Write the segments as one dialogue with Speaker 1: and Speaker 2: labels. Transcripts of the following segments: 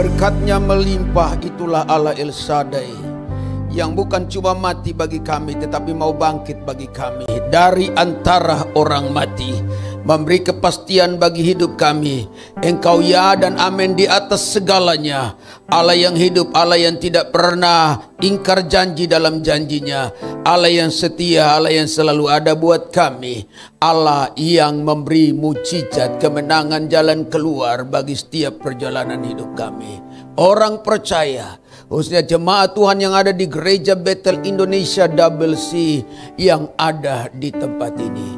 Speaker 1: Berkat-Nya melimpah, itulah Allah El Shaddai, yang bukan cuma mati bagi kami, tetapi mau bangkit bagi kami dari antara orang mati, memberi kepastian bagi hidup kami. Engkau ya dan amin di atas segalanya, Allah yang hidup, Allah yang tidak pernah ingkar janji dalam janjinya, Allah yang setia, Allah yang selalu ada buat kami, Allah yang memberi mujizat kemenangan jalan keluar bagi setiap perjalanan hidup kami. Orang percaya, khususnya jemaat Tuhan yang ada di Gereja Bethel Indonesia Double C yang ada di tempat ini,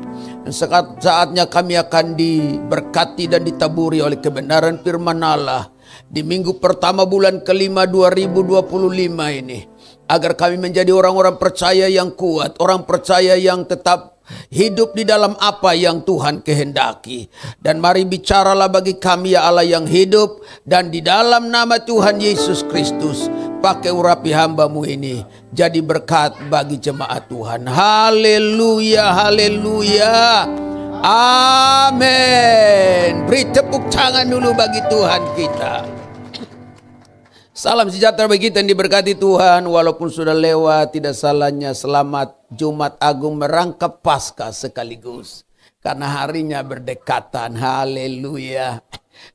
Speaker 1: saatnya kami akan diberkati dan ditaburi oleh kebenaran firman Allah di minggu pertama bulan kelima 2025 ini, agar kami menjadi orang-orang percaya yang kuat, orang percaya yang tetap hidup di dalam apa yang Tuhan kehendaki. Dan mari bicaralah bagi kami ya Allah yang hidup, dan di dalam nama Tuhan Yesus Kristus, pakai urapi hamba-Mu ini jadi berkat bagi jemaat Tuhan. Haleluya, haleluya, amin. Beri tepuk tangan dulu bagi Tuhan kita. Salam sejahtera bagi kita yang diberkati Tuhan. Walaupun sudah lewat, tidak salahnya selamat Jumat Agung merangkap Paskah sekaligus, karena harinya berdekatan. Haleluya.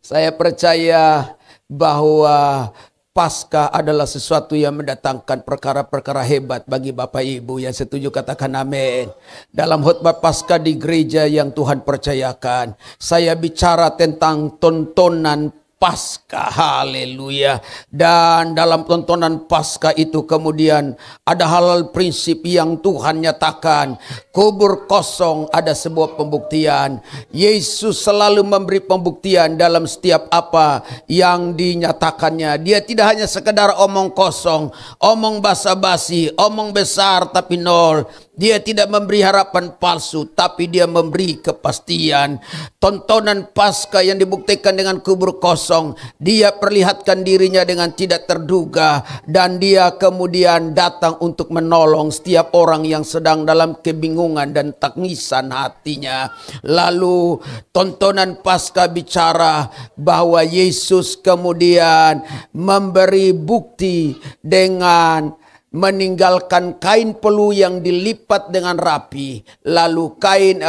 Speaker 1: Saya percaya bahwa Paskah adalah sesuatu yang mendatangkan perkara-perkara hebat bagi Bapak Ibu. Yang setuju katakan amin. Dalam khotbah Paskah di gereja yang Tuhan percayakan, saya bicara tentang tontonan Paskah, haleluya. Dan dalam tontonan Paskah itu kemudian ada hal-hal prinsip yang Tuhan nyatakan. Kubur kosong ada sebuah pembuktian. Yesus selalu memberi pembuktian dalam setiap apa yang dinyatakannya. Dia tidak hanya sekedar omong kosong, omong basa-basi, omong besar tapi nol. Dia tidak memberi harapan palsu, tapi dia memberi kepastian. Tontonan Paskah yang dibuktikan dengan kubur kosong, dia perlihatkan dirinya dengan tidak terduga, dan dia kemudian datang untuk menolong setiap orang yang sedang dalam kebingungan dan tangisan hatinya. Lalu tontonan Paskah bicara bahwa Yesus kemudian memberi bukti dengan meninggalkan kain pelu yang dilipat dengan rapi, lalu kain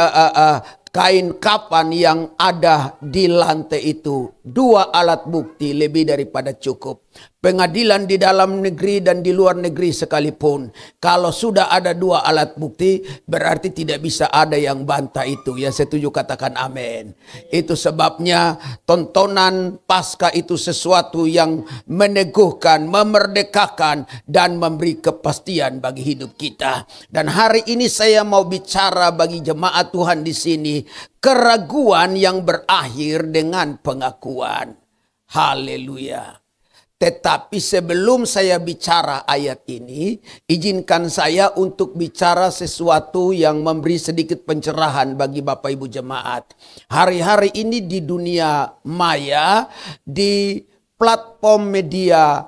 Speaker 1: kapan yang ada di lantai itu. Dua alat bukti lebih daripada cukup. Pengadilan di dalam negeri dan di luar negeri sekalipun, kalau sudah ada dua alat bukti, berarti tidak bisa ada yang bantah itu. Yang setuju katakan amin. Itu sebabnya tontonan Paskah itu sesuatu yang meneguhkan, memerdekakan, dan memberi kepastian bagi hidup kita. Dan hari ini saya mau bicara bagi jemaat Tuhan di sini, keraguan yang berakhir dengan pengakuan. Haleluya. Tetapi sebelum saya bicara ayat ini, izinkan saya untuk bicara sesuatu yang memberi sedikit pencerahan bagi Bapak Ibu jemaat. Hari-hari ini di dunia maya, di platform media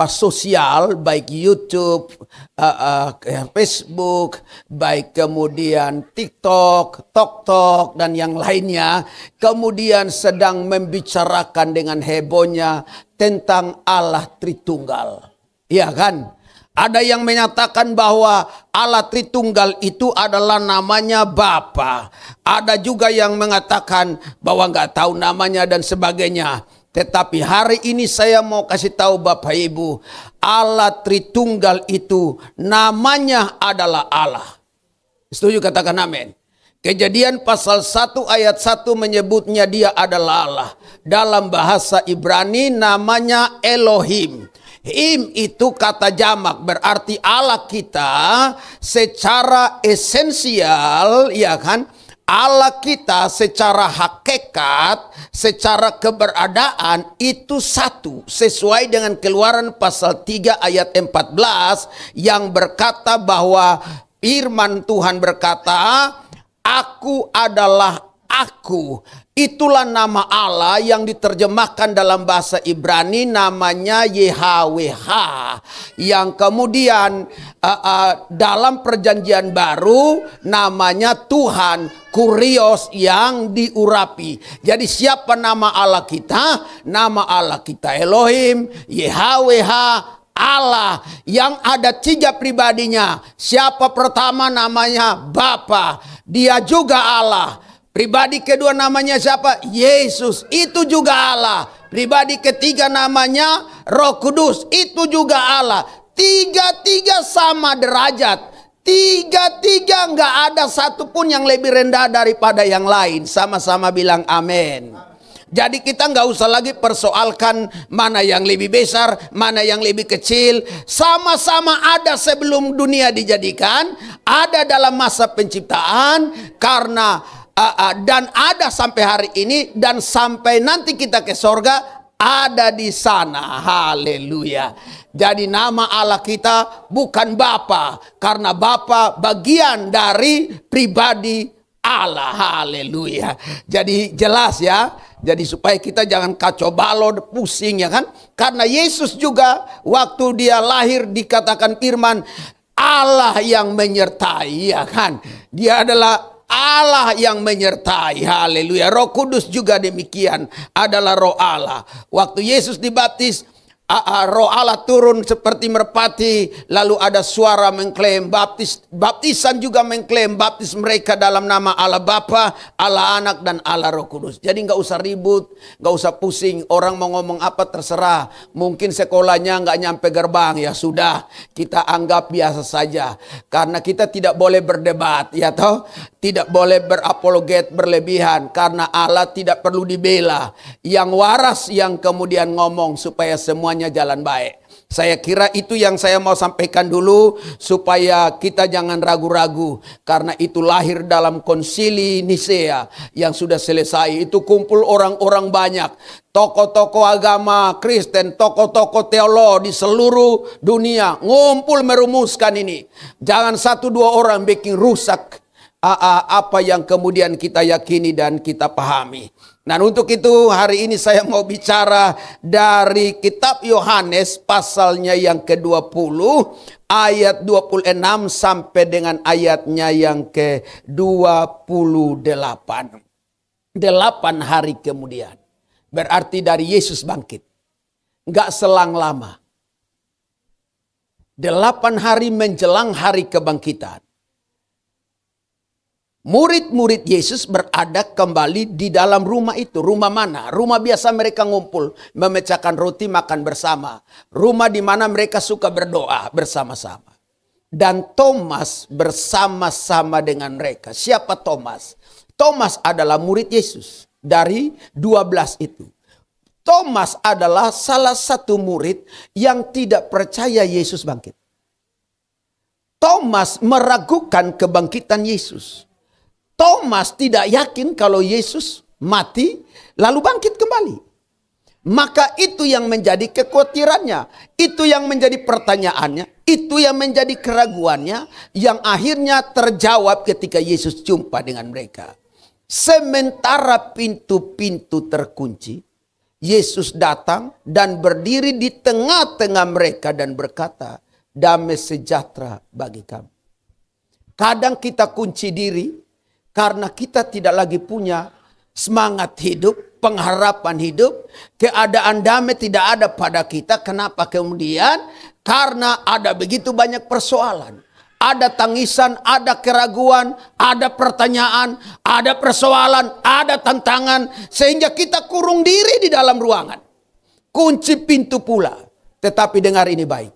Speaker 1: sosial, baik YouTube, Facebook, baik kemudian TikTok, TokTok, dan yang lainnya, kemudian sedang membicarakan dengan hebohnya tentang Allah Tritunggal. Iya kan? Ada yang menyatakan bahwa Allah Tritunggal itu adalah namanya Bapa. Ada juga yang mengatakan bahwa nggak tahu namanya dan sebagainya. Tetapi hari ini saya mau kasih tahu Bapak Ibu, Allah Tritunggal itu namanya adalah Allah. Setuju katakan amin. Kejadian pasal 1 ayat 1 menyebutnya dia adalah Allah. Dalam bahasa Ibrani namanya Elohim. Him itu kata jamak, berarti Allah kita secara esensial, ya kan? Allah kita secara hakikat, secara keberadaan itu satu. Sesuai dengan Keluaran pasal 3 ayat 14 yang berkata bahwa firman Tuhan berkata, Aku adalah Aku. Itulah nama Allah yang diterjemahkan dalam bahasa Ibrani namanya YHWH. Yang kemudian dalam perjanjian baru namanya Tuhan, Kurios yang diurapi. Jadi siapa nama Allah kita? Nama Allah kita Elohim, YHWH, Allah yang ada 3 pribadinya. Siapa pertama namanya Bapa, dia juga Allah. Pribadi kedua namanya siapa? Yesus, itu juga Allah. Pribadi ketiga namanya Roh Kudus, itu juga Allah. Tiga-tiga sama derajat. Tiga-tiga nggak ada satupun yang lebih rendah daripada yang lain. Sama-sama bilang amin. Jadi kita nggak usah lagi persoalkan mana yang lebih besar, mana yang lebih kecil. Sama-sama ada sebelum dunia dijadikan, ada dalam masa penciptaan, karena dan ada sampai hari ini, dan sampai nanti kita ke sorga ada di sana. Haleluya. Jadi nama Allah kita bukan Bapa, karena Bapa bagian dari pribadi Allah. Haleluya. Jadi jelas ya. Jadi supaya kita jangan kacau balau, pusing ya kan. Karena Yesus juga waktu dia lahir dikatakan firman Allah yang menyertai ya kan. Dia adalah Allah yang menyertai. Haleluya. Roh Kudus juga demikian, adalah roh Allah. Waktu Yesus dibaptis, roh Allah turun seperti merpati, lalu ada suara mengklaim baptisan juga mengklaim baptis mereka dalam nama Allah Bapa, Allah Anak, dan Allah Roh Kudus. Jadi nggak usah ribut, nggak usah pusing. Orang mau ngomong apa terserah. Mungkin sekolahnya nggak nyampe gerbang, ya sudah, kita anggap biasa saja. Karena kita tidak boleh berdebat, ya toh, tidak boleh berapologet berlebihan. Karena Allah tidak perlu dibela. Yang waras yang kemudian ngomong supaya semuanya jalan baik. Saya kira itu yang saya mau sampaikan dulu, supaya kita jangan ragu-ragu. Karena itu lahir dalam konsili Nisea yang sudah selesai. Itu kumpul orang-orang banyak, tokoh-tokoh agama Kristen, tokoh-tokoh teolog di seluruh dunia ngumpul merumuskan ini. Jangan 1-2 orang bikin rusak apa yang kemudian kita yakini dan kita pahami. Nah, untuk itu hari ini saya mau bicara dari kitab Yohanes pasalnya yang ke-20 ayat 26 sampai dengan ayatnya yang ke-28. 8 hari kemudian. Berarti dari Yesus bangkit. Enggak selang lama. 8 hari menjelang hari kebangkitan. Murid-murid Yesus berada kembali di dalam rumah itu. Rumah mana? Rumah biasa mereka ngumpul, memecahkan roti, makan bersama. Rumah di mana mereka suka berdoa bersama-sama. Dan Thomas bersama-sama dengan mereka. Siapa Thomas? Thomas adalah murid Yesus dari 12 itu. Thomas adalah salah satu murid yang tidak percaya Yesus bangkit. Thomas meragukan kebangkitan Yesus. Thomas tidak yakin kalau Yesus mati lalu bangkit kembali. Maka itu yang menjadi kekhawatirannya. Itu yang menjadi pertanyaannya. Itu yang menjadi keraguannya. Yang akhirnya terjawab ketika Yesus jumpa dengan mereka. Sementara pintu-pintu terkunci, Yesus datang dan berdiri di tengah-tengah mereka dan berkata, damai sejahtera bagi kamu. Kadang kita kunci diri karena kita tidak lagi punya semangat hidup, pengharapan hidup, keadaan damai tidak ada pada kita. Kenapa kemudian? Karena ada begitu banyak persoalan. Ada tangisan, ada keraguan, ada pertanyaan, ada persoalan, ada tantangan. Sehingga kita kurung diri di dalam ruangan. Kunci pintu pula. Tetapi dengar ini baik.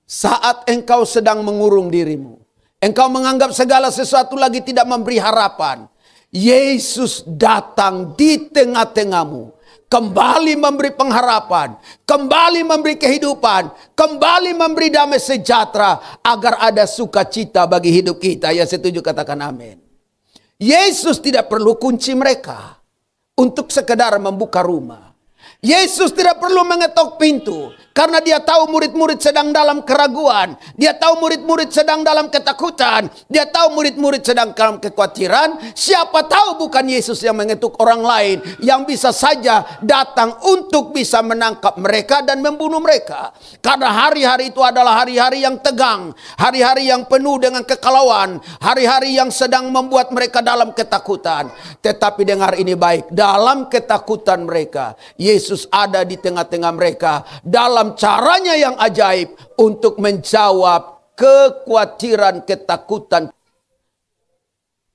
Speaker 1: Saat engkau sedang mengurung dirimu, engkau menganggap segala sesuatu lagi tidak memberi harapan, Yesus datang di tengah-tengahmu. Kembali memberi pengharapan. Kembali memberi kehidupan. Kembali memberi damai sejahtera. Agar ada sukacita bagi hidup kita. Ya, setuju, katakan amin. Yesus tidak perlu kunci mereka untuk sekedar membuka rumah. Yesus tidak perlu mengetok pintu. Karena dia tahu murid-murid sedang dalam keraguan. Dia tahu murid-murid sedang dalam ketakutan. Dia tahu murid-murid sedang dalam kekhawatiran. Siapa tahu bukan Yesus yang mengetuk orang lain yang bisa saja datang untuk bisa menangkap mereka dan membunuh mereka. Karena hari-hari itu adalah hari-hari yang tegang. Hari-hari yang penuh dengan kekalauan. Hari-hari yang sedang membuat mereka dalam ketakutan. Tetapi dengar ini baik. Dalam ketakutan mereka, Yesus ada di tengah-tengah mereka. Dalam caranya yang ajaib untuk menjawab kekhawatiran, ketakutan.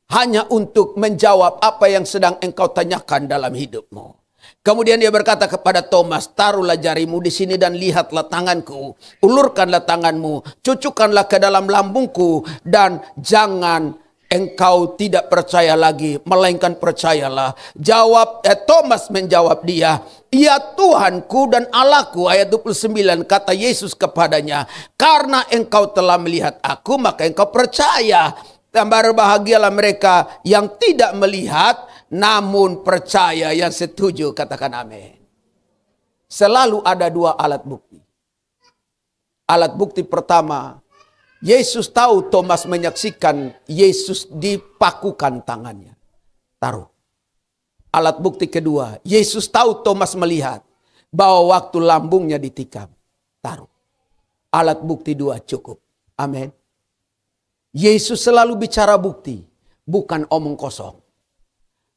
Speaker 1: Hanya untuk menjawab apa yang sedang engkau tanyakan dalam hidupmu. Kemudian dia berkata kepada Thomas, taruhlah jarimu di sini dan lihatlah tanganku. Ulurkanlah tanganmu, cucukkanlah ke dalam lambungku. Dan jangan engkau tidak percaya lagi, melainkan percayalah. Thomas menjawab dia, ya Tuhanku dan Allahku. Ayat 29 kata Yesus kepadanya, karena engkau telah melihat aku, maka engkau percaya. Dan berbahagialah mereka yang tidak melihat, namun percaya. Yang setuju katakan amin. Selalu ada dua alat bukti. Alat bukti pertama, Yesus tahu Thomas menyaksikan Yesus dipakukan tangannya. Taruh. Alat bukti kedua, Yesus tahu Thomas melihat bahwa waktu lambungnya ditikam. Taruh. Alat bukti dua cukup. Amin. Yesus selalu bicara bukti, bukan omong kosong.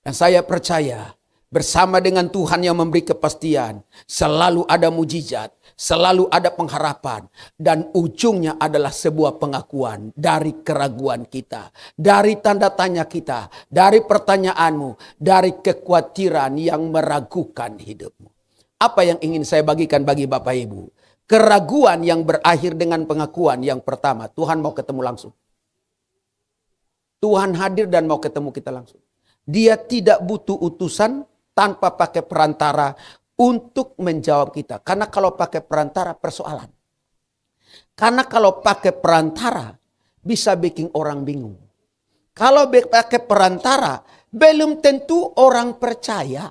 Speaker 1: Dan saya percaya bersama dengan Tuhan yang memberi kepastian, selalu ada mujizat, selalu ada pengharapan. Dan ujungnya adalah sebuah pengakuan dari keraguan kita. Dari tanda tanya kita. Dari pertanyaanmu. Dari kekhawatiran yang meragukan hidupmu. Apa yang ingin saya bagikan bagi Bapak Ibu? Keraguan yang berakhir dengan pengakuan yang pertama. Tuhan mau ketemu langsung. Tuhan hadir dan mau ketemu kita langsung. Dia tidak butuh utusan tanpa pakai perantara untuk menjawab kita. Karena kalau pakai perantara persoalan. Karena kalau pakai perantara bisa bikin orang bingung. Kalau pakai perantara belum tentu orang percaya.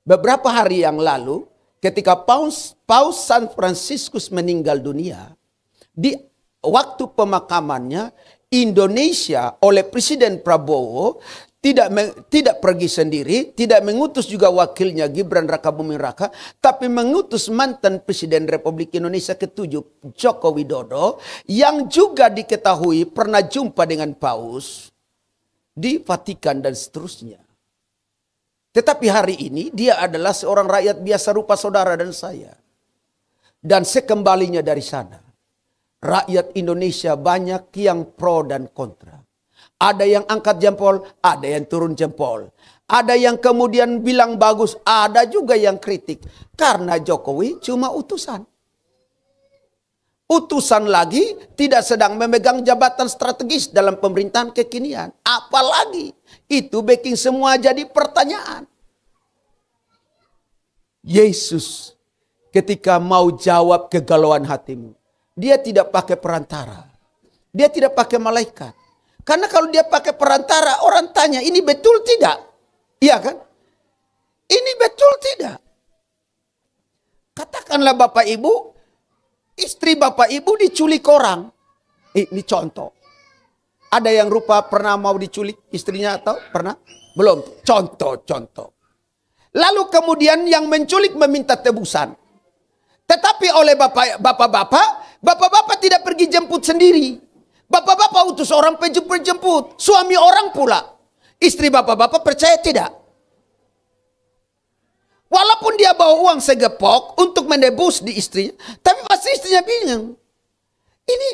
Speaker 1: Beberapa hari yang lalu ketika Paus San Franciscus meninggal dunia, di waktu pemakamannya Indonesia oleh Presiden Prabowo tidak pergi sendiri, tidak mengutus juga wakilnya Gibran Raka Buming Raka, tapi mengutus mantan Presiden Republik Indonesia ke-7 Joko Widodo yang juga diketahui pernah jumpa dengan Paus di Vatikan dan seterusnya. Tetapi hari ini dia adalah seorang rakyat biasa rupa saudara dan saya. Dan sekembalinya dari sana, rakyat Indonesia banyak yang pro dan kontra. Ada yang angkat jempol, ada yang turun jempol. Ada yang kemudian bilang bagus, ada juga yang kritik. Karena Jokowi cuma utusan. Utusan lagi tidak sedang memegang jabatan strategis dalam pemerintahan kekinian. Apalagi itu bikin semua jadi pertanyaan. Yesus ketika mau jawab kegalauan hatimu, dia tidak pakai perantara. Dia tidak pakai malaikat. Karena kalau dia pakai perantara, orang tanya, ini betul tidak? Iya kan? Ini betul tidak? Katakanlah Bapak Ibu, istri Bapak Ibu diculik orang. Ini contoh. Ada yang rupa pernah mau diculik istrinya atau pernah? Belum. Contoh. Lalu kemudian yang menculik meminta tebusan. Tetapi oleh bapak-bapak tidak pergi jemput sendiri. Bapak-bapak utus orang penjemput. Suami orang pula. Istri bapak-bapak percaya tidak? Walaupun dia bawa uang segepok untuk menebus di istrinya. Tapi pasti istrinya bingung. Ini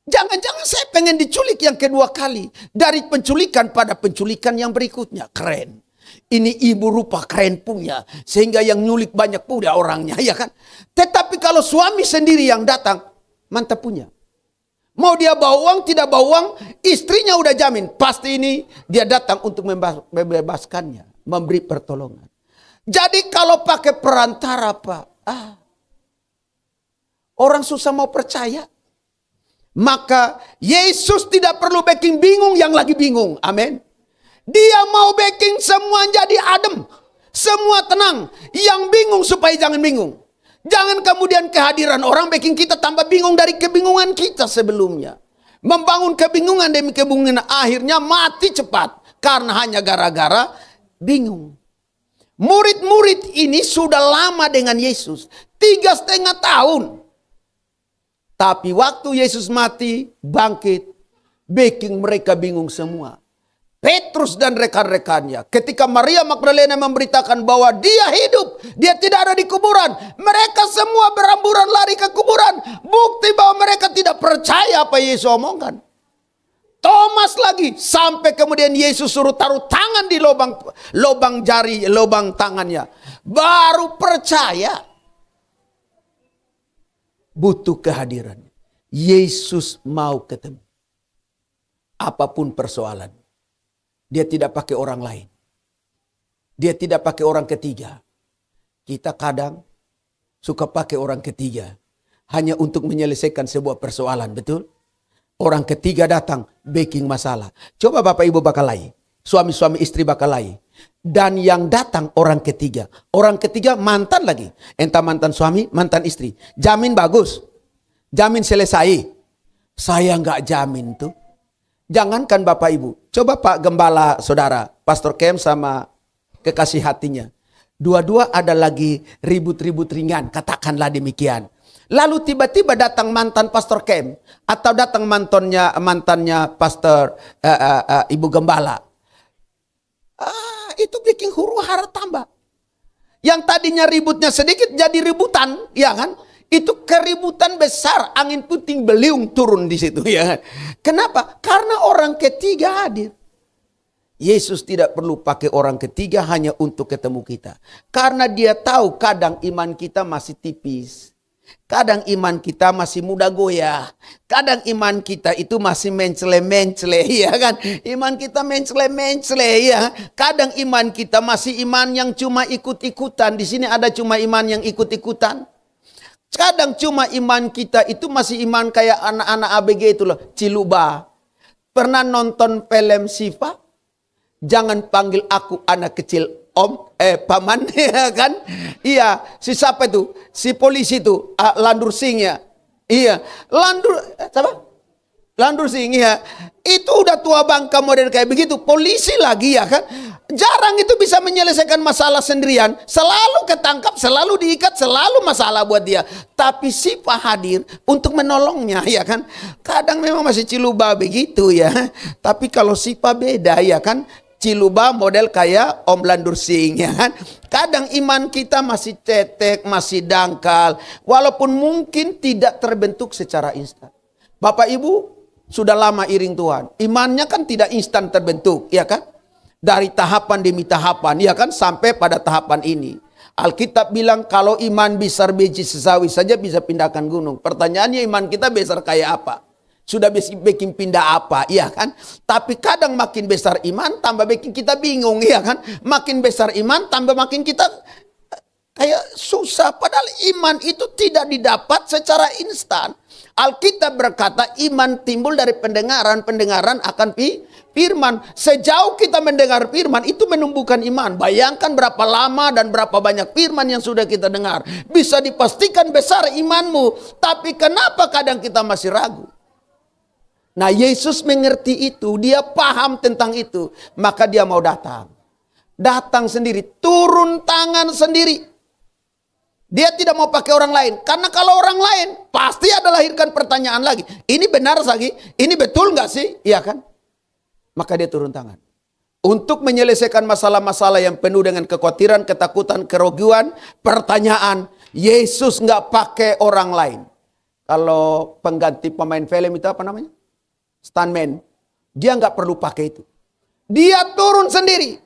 Speaker 1: jangan-jangan saya pengen diculik yang kedua kali. Dari penculikan pada penculikan yang berikutnya. Keren. Ini ibu rupa keren punya. Sehingga yang nyulik banyak pula orangnya. Ya kan? Tetapi kalau suami sendiri yang datang. Mantap punya. Mau dia bawa uang, tidak bawa uang. Istrinya udah jamin. Pasti ini dia datang untuk membebaskannya. Memberi pertolongan. Jadi kalau pakai perantara Pak. Orang susah mau percaya. Maka Yesus tidak perlu bikin bingung yang lagi bingung. Amin. Dia mau bikin semua jadi adem. Semua tenang. Yang bingung supaya jangan bingung. Jangan kemudian kehadiran orang bikin kita tambah bingung dari kebingungan kita sebelumnya. Membangun kebingungan demi kebingungan, akhirnya mati cepat. Karena hanya gara-gara bingung. Murid-murid ini sudah lama dengan Yesus. 3,5 tahun. Tapi waktu Yesus mati, bangkit, bikin mereka bingung semua. Petrus dan rekan-rekannya, ketika Maria Magdalena memberitakan bahwa dia hidup, dia tidak ada di kuburan, mereka semua beramburan lari ke kuburan. Bukti bahwa mereka tidak percaya apa Yesus omongkan. Thomas lagi, sampai kemudian Yesus suruh taruh tangan di lubang jari, lubang tangannya, baru percaya. Butuh kehadiran. Yesus mau ketemu. Apapun persoalan. Dia tidak pakai orang lain. Dia tidak pakai orang ketiga. Kita kadang suka pakai orang ketiga. Hanya untuk menyelesaikan sebuah persoalan, betul? Orang ketiga datang, bikin masalah. Coba Bapak Ibu bakalai. Suami-suami istri bakalai. Dan yang datang orang ketiga. Orang ketiga mantan lagi. Entah mantan suami, mantan istri. Jamin bagus. Jamin selesai. Saya nggak jamin tuh. Jangankan Bapak Ibu. Coba Pak Gembala Saudara. Pastor Kem sama kekasih hatinya. Dua-dua ada lagi ribut-ribut ringan. Katakanlah demikian. Lalu tiba-tiba datang mantan Pastor Kem. Atau datang mantannya Pastor Ibu Gembala. Itu bikin huru hara tambah. Yang tadinya ributnya sedikit jadi ributan. Ya kan? Itu keributan besar, angin puting beliung turun di situ, ya. Kenapa? Karena orang ketiga hadir. Yesus tidak perlu pakai orang ketiga hanya untuk ketemu kita. Karena dia tahu kadang iman kita masih tipis. Kadang iman kita masih mudah goyah. Kadang iman kita itu masih mencele-mencele, ya kan? Iman kita mencele-mencele, ya. Kadang iman kita masih iman yang cuma ikut-ikutan. Di sini ada cuma iman yang ikut-ikutan. Kadang cuma iman kita itu masih iman kayak anak-anak ABG itu loh. Ciluba. Pernah nonton film Siva? Jangan panggil aku anak kecil om, paman, ya kan? Iya, si siapa itu? Si polisi itu, Landur Singh ya. Iya, Landur Singh ya. Itu udah tua bangka model kayak begitu. Polisi lagi ya kan. Jarang itu bisa menyelesaikan masalah sendirian. Selalu ketangkap, selalu diikat, selalu masalah buat dia. Tapi Sipa hadir untuk menolongnya ya kan. Kadang memang masih Ciluba begitu ya. Tapi kalau Sipa beda ya kan. Ciluba model kayak Om Landur Singh ya kan. Kadang iman kita masih cetek, masih dangkal. Walaupun mungkin tidak terbentuk secara instan. Bapak Ibu sudah lama iring Tuhan. Imannya kan tidak instan terbentuk ya kan. Dari tahapan demi tahapan, ya kan, sampai pada tahapan ini. Alkitab bilang kalau iman besar biji sesawi saja bisa pindahkan gunung. Pertanyaannya iman kita besar kayak apa? Sudah bikin pindah apa, ya kan? Tapi kadang makin besar iman, tambah bikin kita bingung, ya kan? Makin besar iman, tambah makin kita kayak susah. Padahal iman itu tidak didapat secara instan. Alkitab berkata iman timbul dari pendengaran, pendengaran akan firman. Sejauh kita mendengar firman itu menumbuhkan iman. Bayangkan berapa lama dan berapa banyak firman yang sudah kita dengar. Bisa dipastikan besar imanmu. Tapi kenapa kadang kita masih ragu? Nah, Yesus mengerti itu, dia paham tentang itu. Maka dia mau datang. Datang sendiri, turun tangan sendiri. Dia tidak mau pakai orang lain. Karena kalau orang lain pasti ada lahirkan pertanyaan lagi. Ini benar lagi? Ini betul nggak sih? Iya kan? Maka dia turun tangan. Untuk menyelesaikan masalah-masalah yang penuh dengan kekhawatiran, ketakutan, keroguan, pertanyaan. Yesus nggak pakai orang lain. Kalau pengganti pemain film itu apa namanya? Stuntman. Dia nggak perlu pakai itu. Dia turun sendiri.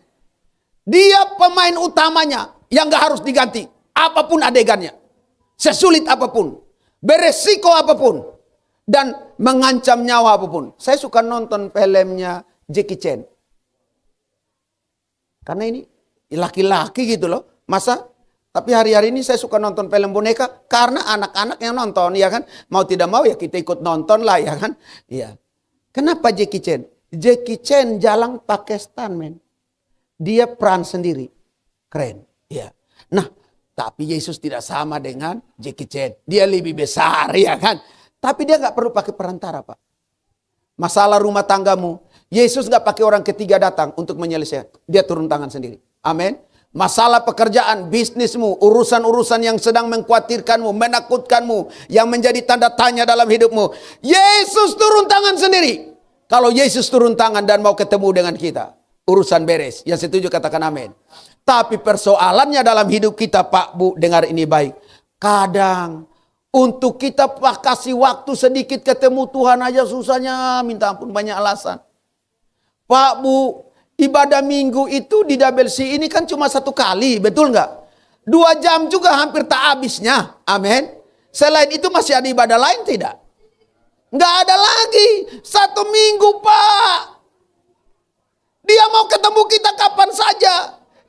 Speaker 1: Dia pemain utamanya yang nggak harus diganti. Apapun adegannya, sesulit apapun, beresiko apapun, dan mengancam nyawa apapun. Saya suka nonton filmnya Jackie Chan. Karena ini laki-laki gitu loh. Masa? Tapi hari-hari ini saya suka nonton film boneka karena anak-anak yang nonton, ya kan? Mau tidak mau ya kita ikut nonton lah, ya kan? Iya. Kenapa Jackie Chan? Jackie Chan jalan pakai stuntman. Dia peran sendiri. Keren. Iya. Nah, Tapi Yesus tidak sama dengan Jackie Chan. Dia lebih besar, ya kan? Tapi dia nggak perlu pakai perantara, Pak. Masalah rumah tanggamu, Yesus nggak pakai orang ketiga datang untuk menyelesaikan. Dia turun tangan sendiri. Amin. Masalah pekerjaan, bisnismu, urusan-urusan yang sedang mengkhawatirkanmu, menakutkanmu, yang menjadi tanda tanya dalam hidupmu, Yesus turun tangan sendiri. Kalau Yesus turun tangan dan mau ketemu dengan kita, urusan beres. Yang setuju katakan amin. Tapi persoalannya dalam hidup kita, Pak, Bu, dengar ini baik. Kadang untuk kita kasih waktu sedikit ketemu Tuhan aja susahnya, minta ampun, banyak alasan. Pak, Bu, ibadah minggu itu di Double C ini kan cuma 1 kali, betul nggak? 2 jam juga hampir tak habisnya, amin. Selain itu masih ada ibadah lain tidak? Nggak ada lagi, 1 minggu, Pak. Dia mau ketemu kita kapan saja.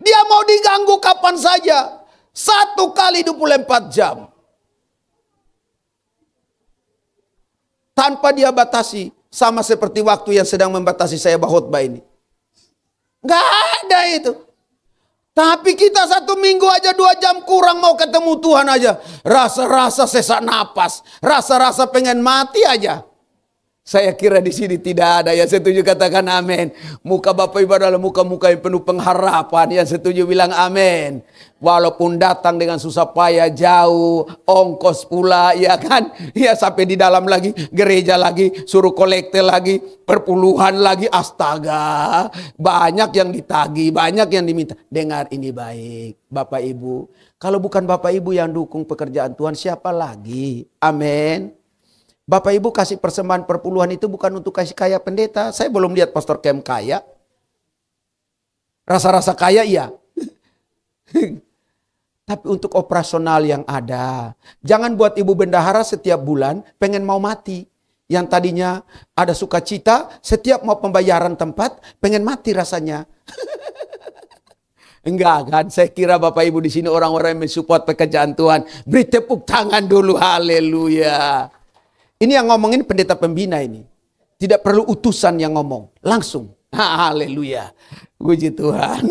Speaker 1: Dia mau diganggu kapan saja. 1 kali 24 jam. Tanpa dia batasi. Sama seperti waktu yang sedang membatasi saya khotbah ini. Nggak ada itu. Tapi kita 1 minggu aja 2 jam kurang mau ketemu Tuhan aja. Rasa-rasa sesak napas. Rasa-rasa pengen mati aja. Saya kira di sini tidak ada. Yang setuju katakan amin. Muka Bapak Ibu adalah muka-muka yang penuh pengharapan. Yang setuju bilang amin. Walaupun datang dengan susah payah jauh, ongkos pula, ya kan? Ya sampai di dalam lagi, gereja lagi, suruh kolekte lagi, perpuluhan lagi, astaga. Banyak yang ditagih, banyak yang diminta. Dengar ini baik, Bapak Ibu. Kalau bukan Bapak Ibu yang dukung pekerjaan Tuhan, siapa lagi? Amin. Bapak Ibu kasih persembahan perpuluhan itu bukan untuk kasih kaya pendeta. Saya belum lihat Pastor Kem kaya. Rasa-rasa kaya iya. Tapi untuk operasional yang ada. Jangan buat ibu bendahara setiap bulan pengen mau mati. Yang tadinya ada sukacita, setiap mau pembayaran tempat pengen mati rasanya. Enggak kan? Saya kira Bapak Ibu di sini orang-orang yang mensupport pekerjaan Tuhan. Beri tepuk tangan dulu, haleluya. Ini yang ngomongin pendeta pembina ini. Tidak perlu utusan yang ngomong. Langsung. Haleluya. Puji Tuhan.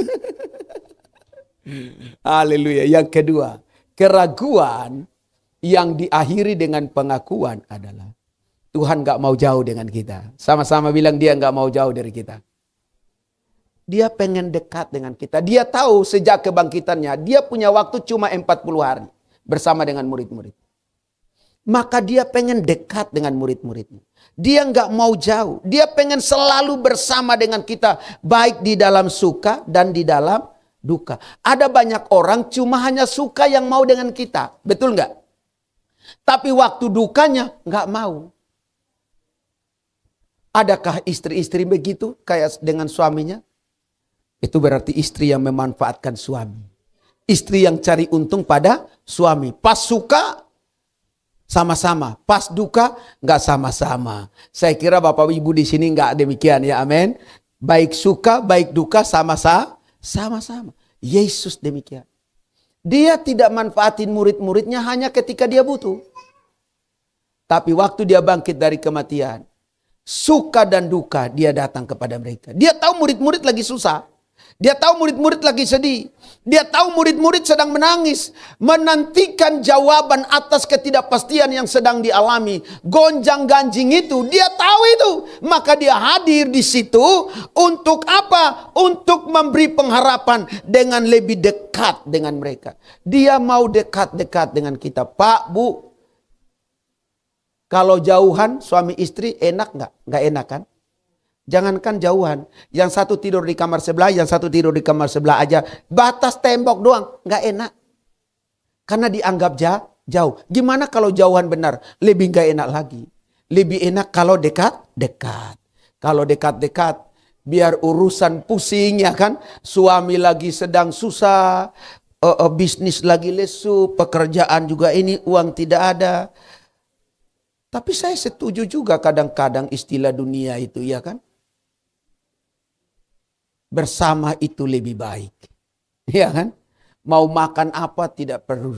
Speaker 1: Haleluya. Yang kedua. Keraguan yang diakhiri dengan pengakuan adalah Tuhan gak mau jauh dengan kita. Sama-sama bilang dia gak mau jauh dari kita. Dia pengen dekat dengan kita. Dia tahu sejak kebangkitannya. Dia punya waktu cuma 40 hari. Bersama dengan murid-murid. Maka dia pengen dekat dengan murid-muridnya. Dia nggak mau jauh. Dia pengen selalu bersama dengan kita. Baik di dalam suka dan di dalam duka. Ada banyak orang cuma hanya suka yang mau dengan kita. Betul nggak? Tapi waktu dukanya nggak mau. Adakah istri-istri begitu kayak dengan suaminya? Itu berarti istri yang memanfaatkan suami. Istri yang cari untung pada suami. Pas suka sama-sama, pas duka nggak sama-sama. Saya kira Bapak Ibu di sini nggak demikian ya, amin. Baik suka, baik duka sama-sama. Yesus demikian. Dia tidak manfaatin murid-muridnya hanya ketika dia butuh. Tapi waktu dia bangkit dari kematian, suka dan duka dia datang kepada mereka. Dia tahu murid-murid lagi susah. Dia tahu murid-murid lagi sedih. Dia tahu murid-murid sedang menangis. Menantikan jawaban atas ketidakpastian yang sedang dialami. Gonjang-ganjing itu. Dia tahu itu. Maka dia hadir di situ. Untuk apa? Untuk memberi pengharapan. Dengan lebih dekat dengan mereka. Dia mau dekat-dekat dengan kita. Pak, Bu. Kalau jauhan suami istri enak nggak? Nggak enak kan? Jangankan jauhan, yang satu tidur di kamar sebelah, yang satu tidur di kamar sebelah aja, batas tembok doang, nggak enak. Karena dianggap jauh. Gimana kalau jauhan benar? Lebih nggak enak lagi. Lebih enak kalau dekat-dekat. Kalau dekat-dekat, biar urusan pusing ya kan. Suami lagi sedang susah, bisnis lagi lesu, pekerjaan juga ini, uang tidak ada. Tapi saya setuju juga kadang-kadang istilah dunia itu ya kan. Bersama itu lebih baik. Ya kan? Mau makan apa tidak perlu.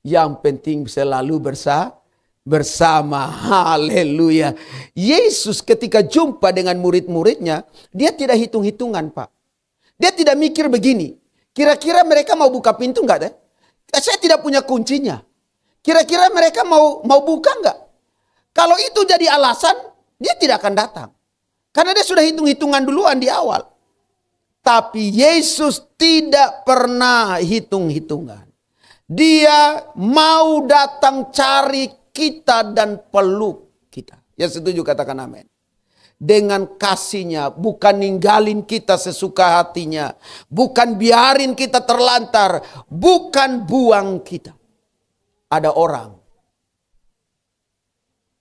Speaker 1: Yang penting selalu bersama. Haleluya. Yesus ketika jumpa dengan murid-muridnya, dia tidak hitung-hitungan, Pak. Dia tidak mikir begini. Kira-kira mereka mau buka pintu enggak deh? Saya tidak punya kuncinya. Kira-kira mereka mau buka nggak? Kalau itu jadi alasan, dia tidak akan datang. Karena dia sudah hitung-hitungan duluan di awal. Tapi Yesus tidak pernah hitung-hitungan. Dia mau datang cari kita dan peluk kita. Ya setuju, katakan amin. Dengan kasihnya, bukan ninggalin kita sesuka hatinya. Bukan biarin kita terlantar. Bukan buang kita. Ada orang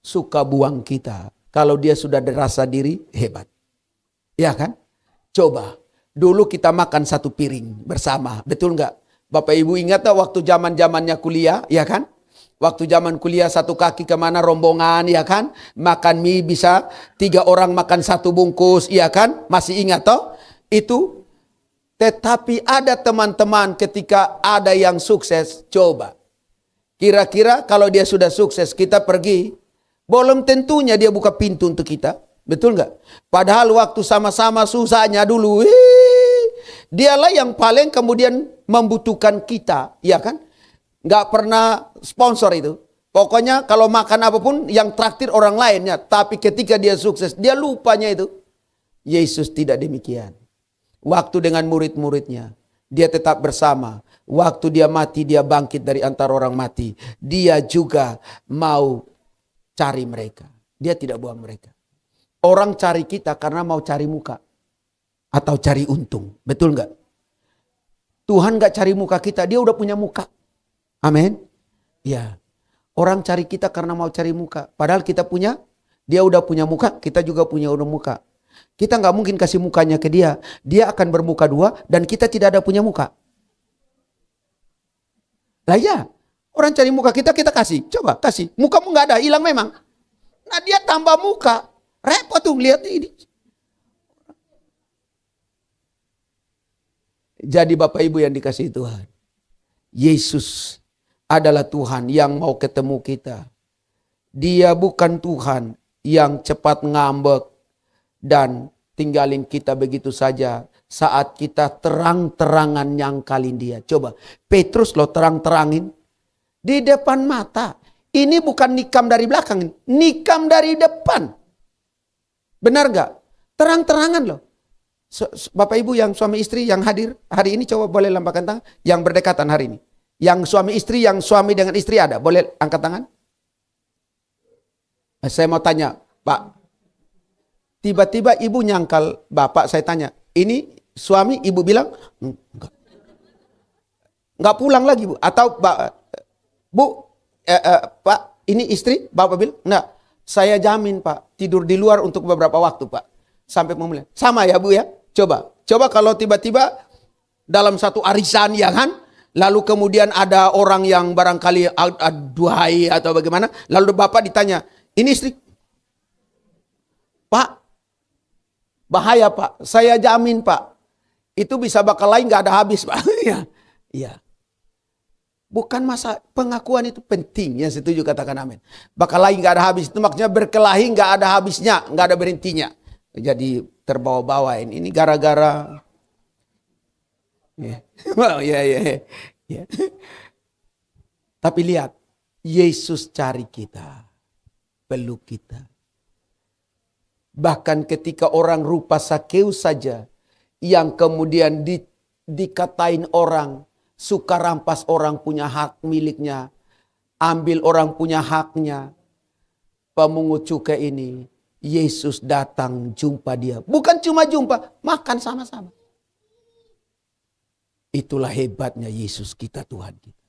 Speaker 1: suka buang kita. Kalau dia sudah dirasa diri hebat. Ya kan? Coba. Dulu kita makan satu piring bersama. Betul nggak? Bapak Ibu ingat tak waktu zaman-zamannya kuliah? Ya kan? Waktu zaman kuliah satu kaki kemana rombongan, ya kan? Makan mie bisa 3 orang makan satu bungkus, ya kan? Masih ingat toh? Itu. Tetapi ada teman-teman ketika ada yang sukses, coba. Kira-kira kalau dia sudah sukses, kita pergi. Belum tentunya dia buka pintu untuk kita. Betul nggak? Padahal waktu sama-sama susahnya dulu, dialah yang paling kemudian membutuhkan kita, ya kan? Nggak pernah sponsor itu. Pokoknya kalau makan apapun yang traktir orang lainnya. Tapi ketika dia sukses, dia lupanya itu. Yesus tidak demikian. Waktu dengan murid-muridnya, dia tetap bersama. Waktu dia mati, dia bangkit dari antara orang mati. Dia juga mau cari mereka. Dia tidak buang mereka. Orang cari kita karena mau cari muka. Atau cari untung. Betul nggak? Tuhan nggak cari muka kita, dia udah punya muka. Amin. Ya. Orang cari kita karena mau cari muka. Padahal kita punya, dia udah punya muka, kita juga punya udah muka. Kita nggak mungkin kasih mukanya ke dia. Dia akan bermuka 2 dan kita tidak ada punya muka. Lah ya, orang cari muka kita, kita kasih. Coba kasih. Mukamu nggak ada, hilang memang. Nah dia tambah muka. Repot tuh lihat ini. Jadi Bapak Ibu yang dikasihi Tuhan. Yesus adalah Tuhan yang mau ketemu kita. Dia bukan Tuhan yang cepat ngambek dan tinggalin kita begitu saja saat kita terang-terangan nyangkalin dia. Coba, Petrus loh terang-terangin di depan mata. Ini bukan nikam dari belakang, nikam dari depan. Benar gak? Terang-terangan loh. Bapak Ibu yang suami istri yang hadir hari ini coba boleh lambaikan tangan yang berdekatan hari ini. Yang suami istri, yang suami dengan istri ada. Boleh angkat tangan? Saya mau tanya, Pak. Tiba-tiba ibu nyangkal bapak, saya tanya. Ini suami, ibu bilang, enggak. Enggak pulang lagi, Bu. Atau, Bu, Pak, ini istri, bapak bilang, enggak. Saya jamin, Pak, tidur di luar untuk beberapa waktu, Pak. Sampai memulai. Sama ya, Bu ya? Coba kalau tiba-tiba dalam satu arisan, ya kan? Lalu kemudian ada orang yang barangkali aduhai atau bagaimana. Lalu bapak ditanya, ini istri? Pak, bahaya Pak. Saya jamin Pak. Itu bisa bakal lain gak ada habis Pak. Iya. Bukan masa pengakuan itu penting. Ya setuju katakan amin. Bakal lain gak ada habis. Itu maksudnya berkelahi gak ada habisnya. Gak ada berhentinya. Jadi terbawa-bawa ini. Ini gara-gara... Ya. Tapi lihat, Yesus cari kita, peluk kita. Bahkan ketika orang rupa Sakeus saja, yang kemudian dikatain orang, suka rampas orang punya hak miliknya, ambil orang punya haknya, pemungut cukai ini, Yesus datang jumpa dia. Bukan cuma jumpa, makan sama-sama. Itulah hebatnya Yesus kita, Tuhan kita.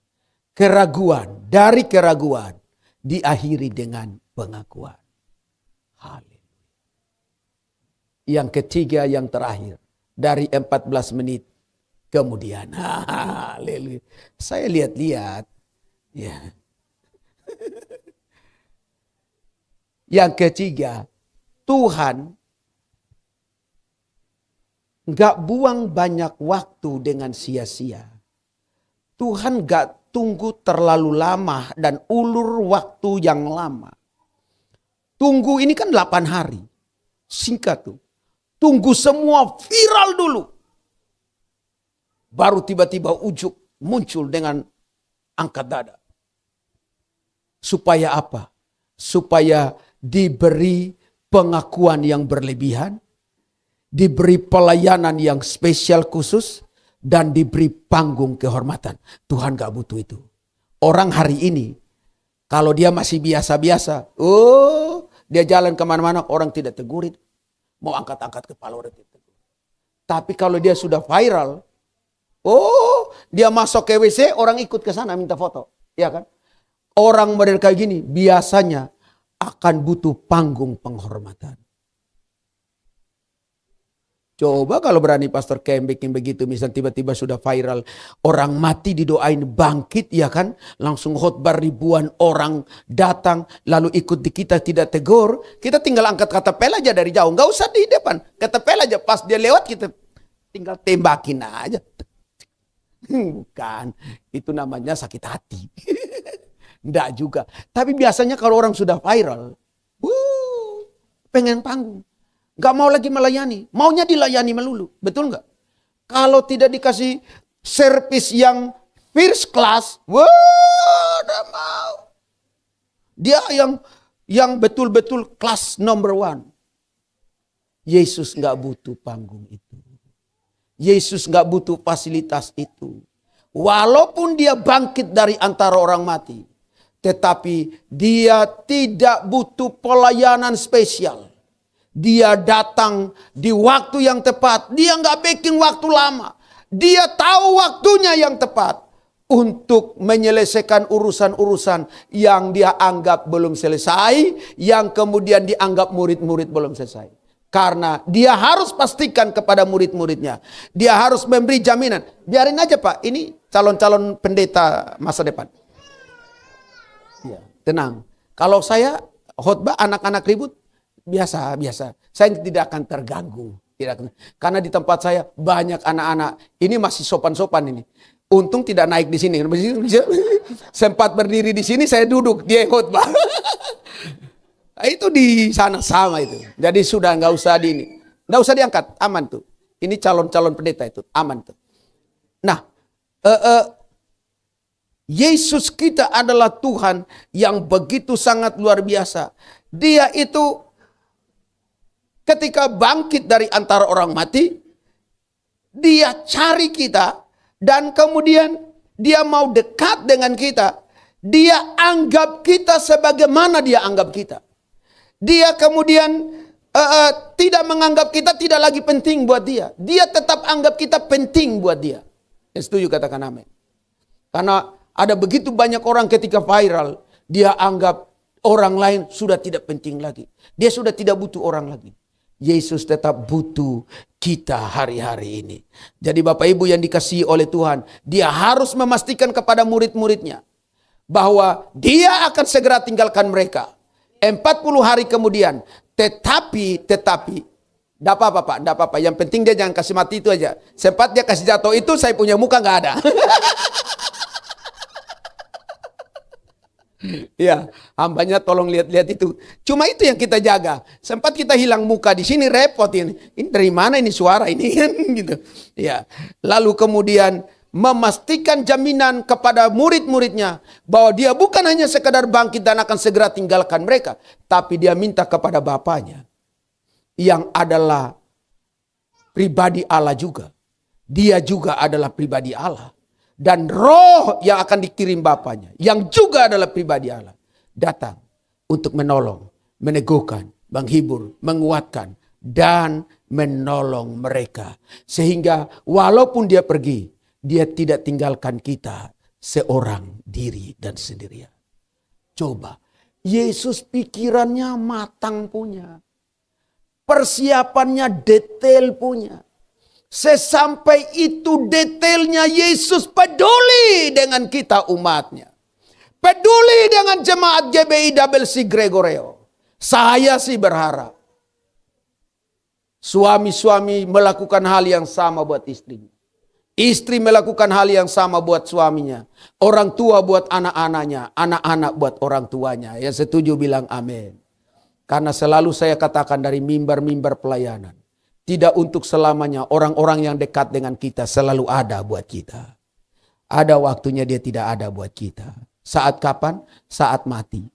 Speaker 1: Keraguan, dari keraguan diakhiri dengan pengakuan. Haleluya. Yang ketiga, yang terakhir, dari 14 menit kemudian. Haleluya. Saya lihat-lihat. Ya. Yang ketiga, Tuhan gak buang banyak waktu dengan sia-sia. Tuhan gak tunggu terlalu lama dan ulur waktu yang lama. Tunggu ini kan 8 hari. Singkat tuh. Tunggu semua viral dulu. Baru tiba-tiba ujuk muncul dengan angkat dada. Supaya apa? Supaya diberi pengakuan yang berlebihan, diberi pelayanan yang spesial khusus, dan diberi panggung kehormatan. Tuhan gak butuh itu. Orang hari ini, kalau dia masih biasa-biasa, dia jalan kemana-mana, orang tidak tegur itu. Mau angkat-angkat kepala orang tidak tegur. Tapi kalau dia sudah viral, dia masuk ke WC, orang ikut ke sana minta foto. Ya kan? Orang model kayak gini biasanya akan butuh panggung penghormatan. Coba kalau berani Pastor Kem bikin begitu, misal tiba-tiba sudah viral, orang mati didoain bangkit, ya kan? Langsung khotbah ribuan orang datang, lalu ikut di kita tidak tegur, kita tinggal angkat katapel aja dari jauh, nggak usah di depan, katapel aja, pas dia lewat kita tinggal tembakin aja. Bukan, itu namanya sakit hati. Nggak juga. Tapi biasanya kalau orang sudah viral, pengen panggung. Gak mau lagi melayani. Maunya dilayani melulu. Betul gak? Kalau tidak dikasih servis yang first class, udah mau. Dia yang betul-betul kelas number one. Yesus gak butuh panggung itu. Yesus gak butuh fasilitas itu. Walaupun dia bangkit dari antara orang mati, tetapi dia tidak butuh pelayanan spesial. Dia datang di waktu yang tepat. Dia nggak bikin waktu lama. Dia tahu waktunya yang tepat untuk menyelesaikan urusan-urusan yang dia anggap belum selesai, yang kemudian dianggap murid-murid belum selesai. Karena dia harus pastikan kepada murid-muridnya. Dia harus memberi jaminan. Biarin aja Pak, ini calon-calon pendeta masa depan. Ya, tenang. Kalau saya khotbah anak-anak ribut, biasa. Saya tidak akan terganggu. Karena di tempat saya banyak anak-anak. Ini masih sopan-sopan ini. Untung tidak naik di sini. Sempat berdiri di sini, saya duduk. Dia khotbah. Itu di sana sama itu. Jadi sudah nggak usah nggak usah diangkat. Aman tuh. Ini calon-calon pendeta itu. Aman tuh. Nah. Yesus kita adalah Tuhan yang begitu sangat luar biasa. Dia itu ketika bangkit dari antara orang mati, dia cari kita dan kemudian dia mau dekat dengan kita. Dia anggap kita sebagaimana dia anggap kita. Dia kemudian tidak menganggap kita tidak lagi penting buat dia. Dia tetap anggap kita penting buat dia. Setuju, katakan amin. Karena ada begitu banyak orang ketika viral, dia anggap orang lain sudah tidak penting lagi. Dia sudah tidak butuh orang lagi. Yesus tetap butuh kita hari-hari ini. Jadi Bapak Ibu yang dikasihi oleh Tuhan, dia harus memastikan kepada murid-muridnya bahwa dia akan segera tinggalkan mereka 40 hari kemudian. Tetapi enggak apa-apa Pak, enggak apa-apa. Yang penting dia jangan kasih mati itu aja. Sempat dia kasih jatuh itu, saya punya muka enggak ada. Ya, hambanya tolong lihat-lihat itu. Cuma itu yang kita jaga. Sempat kita hilang muka di sini, repot ini. Ini dari mana ini suara ini kan gitu. Ya. Lalu kemudian memastikan jaminan kepada murid-muridnya bahwa dia bukan hanya sekedar bangkit dan akan segera tinggalkan mereka, tapi dia minta kepada Bapaknya yang adalah pribadi Allah juga. Dia juga adalah pribadi Allah. Dan roh yang akan dikirim Bapaknya, yang juga adalah pribadi Allah, datang untuk menolong, meneguhkan, menghibur, menguatkan, dan menolong mereka. Sehingga walaupun dia pergi, dia tidak tinggalkan kita seorang diri dan sendirian. Coba, Yesus pikirannya matang punya. Persiapannya detail punya. Sesampai itu detailnya Yesus peduli dengan kita umatnya. Peduli dengan jemaat GBI WC Gregorio. Saya sih berharap suami-suami melakukan hal yang sama buat istrinya. Istri melakukan hal yang sama buat suaminya. Orang tua buat anak-anaknya. Anak-anak buat orang tuanya. Yang setuju bilang amin. Karena selalu saya katakan dari mimbar-mimbar pelayanan. Tidak untuk selamanya orang-orang yang dekat dengan kita selalu ada buat kita. Ada waktunya dia tidak ada buat kita. Saat kapan? Saat mati.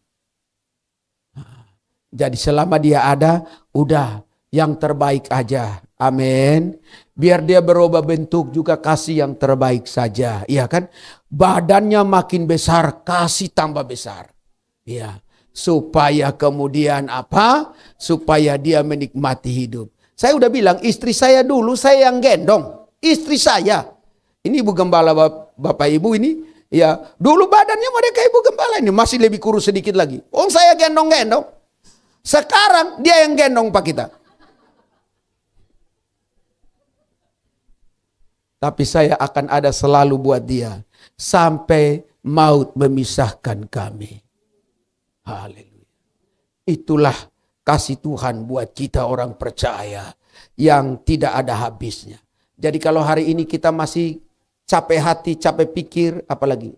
Speaker 1: Jadi selama dia ada, udah yang terbaik aja. Amin. Biar dia berubah bentuk juga kasih yang terbaik saja. Iya kan? Badannya makin besar, kasih tambah besar. Iya. Supaya kemudian apa? Supaya dia menikmati hidup. Saya udah bilang istri saya dulu saya yang gendong. Istri saya. Ini ibu gembala bapak ibu ini. Ya, dulu badannya mereka ibu gembala ini masih lebih kurus sedikit lagi. Oh, saya gendong-gendong. Sekarang dia yang gendong Pak kita. Tapi saya akan ada selalu buat dia. Sampai maut memisahkan kami. Haleluya. Itulah kasih Tuhan buat kita orang percaya. Yang tidak ada habisnya. Jadi kalau hari ini kita masih capek hati, capek pikir, apalagi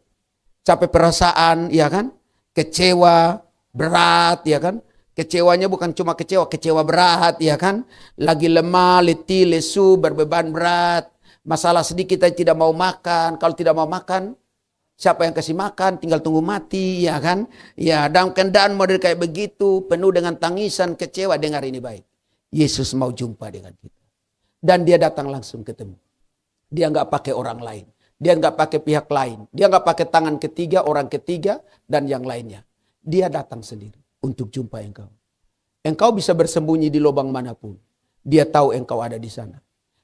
Speaker 1: capek perasaan, ya kan? Kecewa, berat, ya kan? Kecewanya bukan cuma kecewa, kecewa berat, ya kan? Lagi lemah, letih, lesu, berbeban berat. Masalah sedikit kita tidak mau makan. Kalau tidak mau makan, siapa yang kasih makan? Tinggal tunggu mati, ya kan? Ya, dalam keadaan model kayak begitu, penuh dengan tangisan, kecewa. Dengar ini baik. Yesus mau jumpa dengan kita. Dan dia datang langsung ketemu. Dia nggak pakai orang lain. Dia nggak pakai pihak lain. Dia nggak pakai tangan ketiga, orang ketiga, dan yang lainnya. Dia datang sendiri untuk jumpa engkau. Engkau bisa bersembunyi di lubang manapun. Dia tahu engkau ada di sana.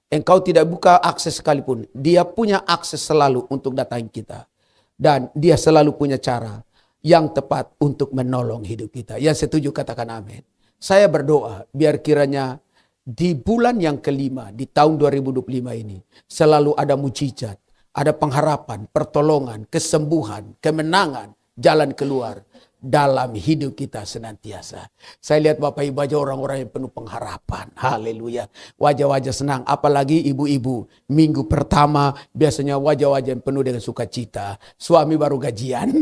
Speaker 1: Engkau tidak buka akses sekalipun. Dia punya akses selalu untuk datang kita. Dan dia selalu punya cara yang tepat untuk menolong hidup kita. Yang setuju katakan amin. Saya berdoa biar kiranya di bulan yang kelima di tahun 2025 ini selalu ada mujizat, ada pengharapan, pertolongan, kesembuhan, kemenangan, jalan keluar dalam hidup kita senantiasa. Saya lihat Bapak Ibu aja orang-orang yang penuh pengharapan. Haleluya. Wajah-wajah senang. Apalagi ibu-ibu. Minggu pertama biasanya wajah-wajah yang penuh dengan sukacita. Suami baru gajian.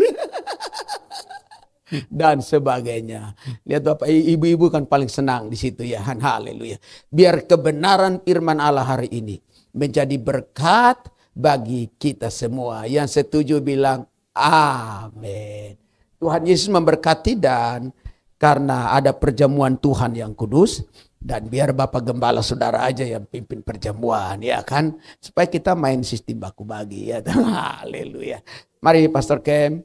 Speaker 1: Dan sebagainya. Lihat Bapak Ibu-ibu kan paling senang di situ ya. Haleluya. Biar kebenaran firman Allah hari ini menjadi berkat bagi kita semua. Yang setuju bilang amin. Tuhan Yesus memberkati dan karena ada perjamuan Tuhan yang kudus. Dan biar Bapak Gembala Saudara aja yang pimpin perjamuan ya kan. Supaya kita main sistem baku bagi ya. Haleluya. Mari Pastor Kem.